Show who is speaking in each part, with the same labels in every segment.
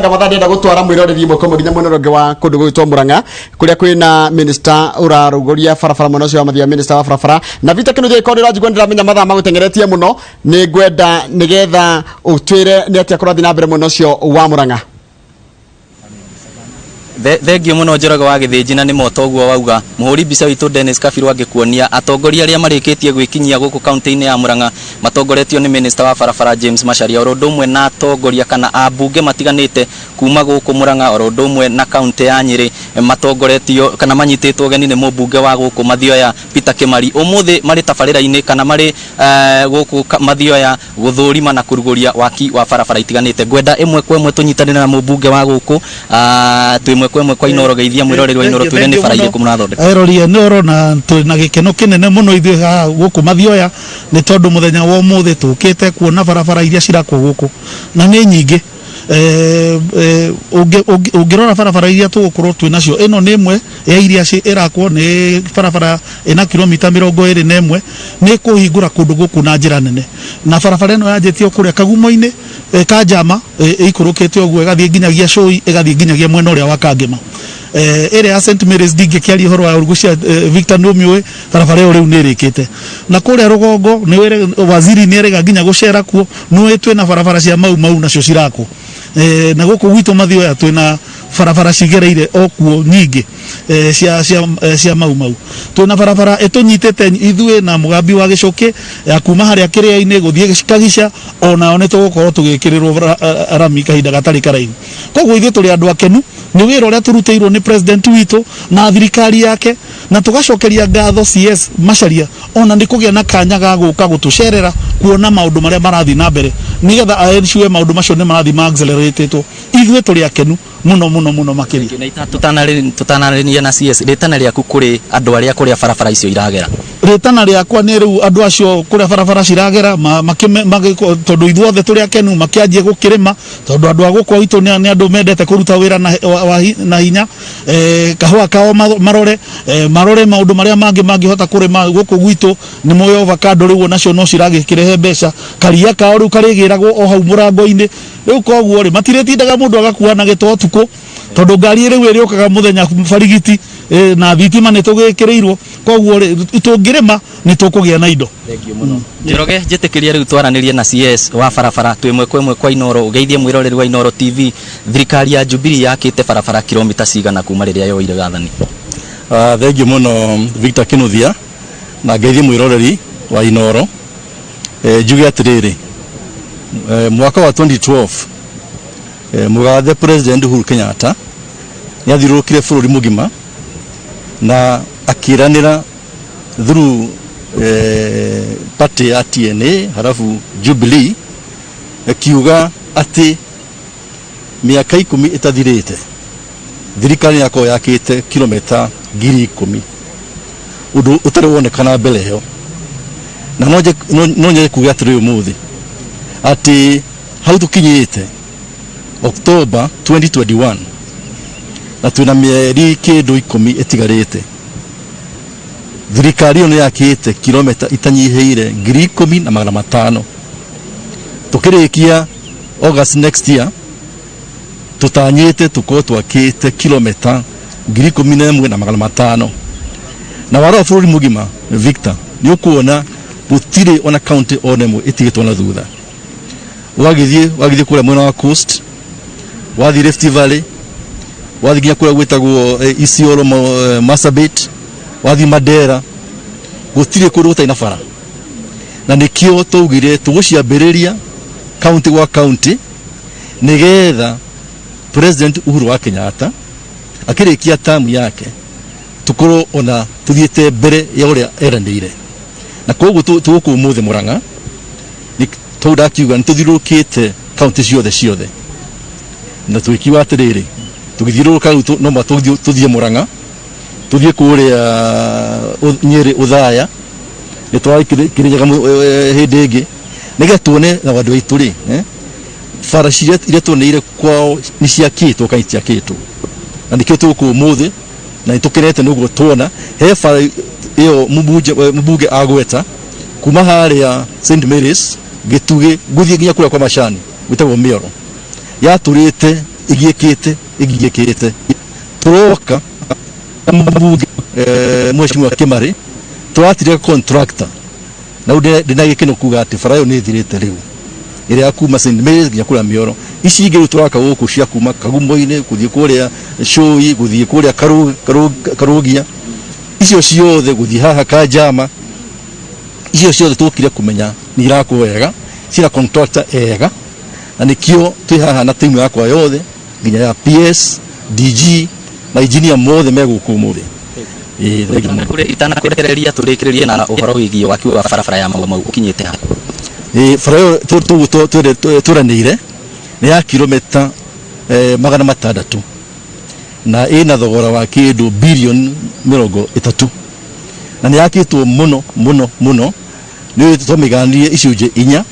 Speaker 1: Gamadha ndenda gutwara mwiroreri mwe komuginya mweneronge wa kundu gwitwo Murang'a kuria kwina minister uraruguria barabara muno cio mathia minister wa barabara na vita kinu giko ndiraji ndiramenya mathaa magutengeretie muno ni ngwenda nigetha utwire ni atia kurathi na mbere muno cio wa Murang'a.
Speaker 2: Thengio muno Njoroge wa Githinji na ni motoguo wauga muhuri bica witu Dennis Kabiru angikuonia atongoria aria marikitie gwikinyia guku kaunti-ini ya Murang'a matongoretio ni minister wa barabara James Macharia orondumwe na atongoria kana abunge matiganite kuma guku Murang'a orondumwe na kaunti ya Nyeri matongoretio kana manyititwo geni ni mubunge wa guku Mathioya Peter Kimari umuthi mari tabarira-ini kana mari guku Mathioya guthurima na kuruguria waki wa barabara itiganite ngwenda imwe kwa imwe tunyitanire na mubunge wa guku twimwe kwemwe kwa Inoro geithia mwiroreri wa Inoro twire ni faraide kumurathondeka
Speaker 3: eroria Inoro na na gikeno kinene muno ithuĩ ha guku Mathioya ni tondu muthenya wa umuthi tukite kuona barabara iria cirakwo guku na ni nyingi ungirora barabara iria tugukorwo twinacio ino ni imwe ya iria irakwo ni barabara ina kilomita 21 ni kuhingura kundu guku na njira nene na barabara ino yanjitio kuria Kagumo-ini Kanjama ikurukite oguo igathie nginyagia Cui igathie nginyagia mwena uria wa Kangema ere ya St Mary's ndingikiaria horo wa urugucia Victor Ndomiwe barabara iyo riu nirikite na kuria rugongo ni were waziri ni erega nginya gucera kuo no etwe na barabara cia mau nacio cirako na guku gwitu Mathioya twina barabara cigereire okuo nyingi cia mau twina barabara etunyitete ithuĩ na mugambi wa gicoke ya kuma haria kiria-ini guthie Kagica ona one tugukorwo tugikirirwo rami kahinda gatari karaihu koguo ithuĩ turi andu akenu ni wira uria turuteirwo ni president witu na thirikari yake na tugacokeria ngatho CS Macharia ona ndikugia na kanya ga guka gutucerera kuona maundu maria marathi na mbere nigetha aensure maundu macio ni marathi ma accelerated ithuĩ turi akenu muno makiri
Speaker 2: na tutanarenia na CS ritana riaku kuri andu aria kuria barabara icio iragera
Speaker 3: ritana riakwa ni riu andu acio kuria barabara ciragera tondu ithuothe turi akenu makianjie gukirima tondu andu aguko itu ni andu mendete kuruta wira na hinya kahua kao marore maundu maria mangihota kurima guku gwitu ni moyo avocado riu nacio no ciragikirehe mbeca karia kao riu karigiragwo o hau murango-ini riu koguo ri matiritindaga mundu agakua na gito tuko tondu ngari riu iriokaga muthenya barigiti na thitima ni tugikirirwo koguo ri tungirima ni tukugia na indo.
Speaker 2: Thengio muno Njoroge njitikiria riu twaranirie na CS wa barabara twimwe kwa Inoro geithie mwiroreri wa Inoro TV thirikari ya Jubilee yakite barabara kilomita cigana kuma riria yoire gathani.
Speaker 4: Thengio muno Victor Kinuthia na geithie mwiroreri wa Inoro njuge atiriri mwaka wa 2012 mugathe president Uhuru Kenyatta niathirukire bururi mugima na akiranira through party ya TNA halafu Jubilee akiuga ati miaka 10 itathirite thirikari yako yakite kilomita 10,000 undu utari wonekana mbere yo na noje kuga atiri umuthi ati hau tukinyite October 2021 na twina mieri kindu 10 itigarite thirikari yo yakite kilomita itanyiheire 10,500 tukirikia August next year tutanyite tuko twakite kilomita 11,500 na waro bururi mugima Victor ni ukuona gutire ona county onemwe itigitwo na thutha wagithie kure mwena wa coast wathi Rift Valley wathi nginya kure gwitagwo Isiolo Marsabit wathi Mandera gutire kundu gutaina bara na nikio tugire tuguciambiriria county gwa county nigetha president Uhuru wa Kenyatta akirikia term yake tukorwo ona tuthiete mbere ya uria eranire na koguo tuguku umuthi Murang'a ni tuda kiuga nituthirukite county ciothe na twikiwa atiriri tugithiruka no matuthie Murang'a tuthie kuria Nyeri Uthaya ni twaikirinyaga hindi ingi nigetha tuone na wandu aitu ri bara iria tuoneire kwao ni ciakitwo kana itiakitwo na nikio tuguku umuthi na itukenete nuguo tuona he bara iyo mbunge agweta kuma haria St Mary's gituge guthie nginya kura kwa Machani gwitagwo Mioro ya turite igiekete turoka mbuge mheshimiwa Kimari turatire contractor na ndina gikino kuga ati farayo ni thirite riu ire akuma St Mary's ginya kula mioro ici ingi turaka guku cia kuma Kagumbo-ini kuthie kuria Shoi kuthie kuria Karugia icio ciothe guthie haha Kajama icio ciothe tukire kumenya ni irako wega cira contractor ega na nikio twi haha na timu yakwa yothe ginya ya PS DG na engineer mothe megukumuthi
Speaker 2: kure itana kurekereria turekererie na uhoro wigi waki wa barabara ya mau ukinyite ha
Speaker 4: farayo turanire ni ya kilomita 600 na ina thogora wa kindu bilioni 30 na ni yakitwo muno ni tutomiganie icunje 4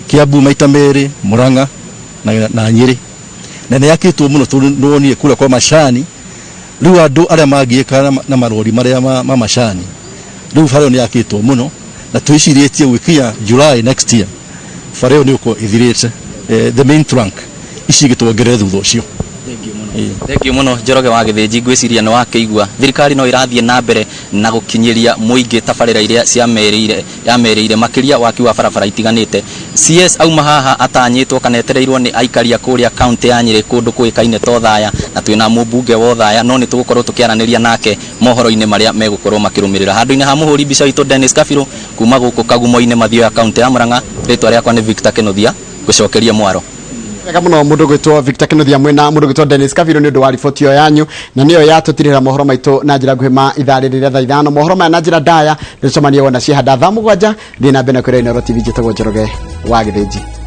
Speaker 4: Kiambu maita meri Murang'a na Nyeri na ni yakitwo muno turonie kula kwa mashani riu andu aria magieka na marori maria ma mashani riu farayo ni yakitwo muno na tuiciritie wikia July next year farayo ni uko ithirite the main trunk icigitwo ngerethu thucio.
Speaker 2: Thank you muno Njoroge wa Githĩnji ngwiciria no wakeigua thirikari no irathie na mbere na gukinyiria muingi tabarira iria yamereire makiria waki wa barabara itiganite CS auma haha atanyitwo kanetereirwo ni aikaria kuria county ya Nyeri kundu kuikaine to thaya na twina mubunge wo thaya no ni tugukorwo tukiaraniria nake mohoro-ini maria megukorwo makirumirira handu-ini ha muhuri mbica witu Dennis Kabiru kuma guku Kagumo-ini mathio ya county ya Murang'a ritwa riakwa ni Victor Kenothia gucokeria mwaro
Speaker 1: wega muno mundu gwitwo Victor Kenothia mwena mundu gwitwo Dennis Kabiru ni undu wa riboti yo yanyu na niyo yatutirira mohoro maitu na njira nguhima ithaa riria thaa 5 mohoro ma na njira ndaya nicomanie wona ciehanda thaa 7 thina mbere kuri Noro TV jitagwo Njoroge wa Githĩnji.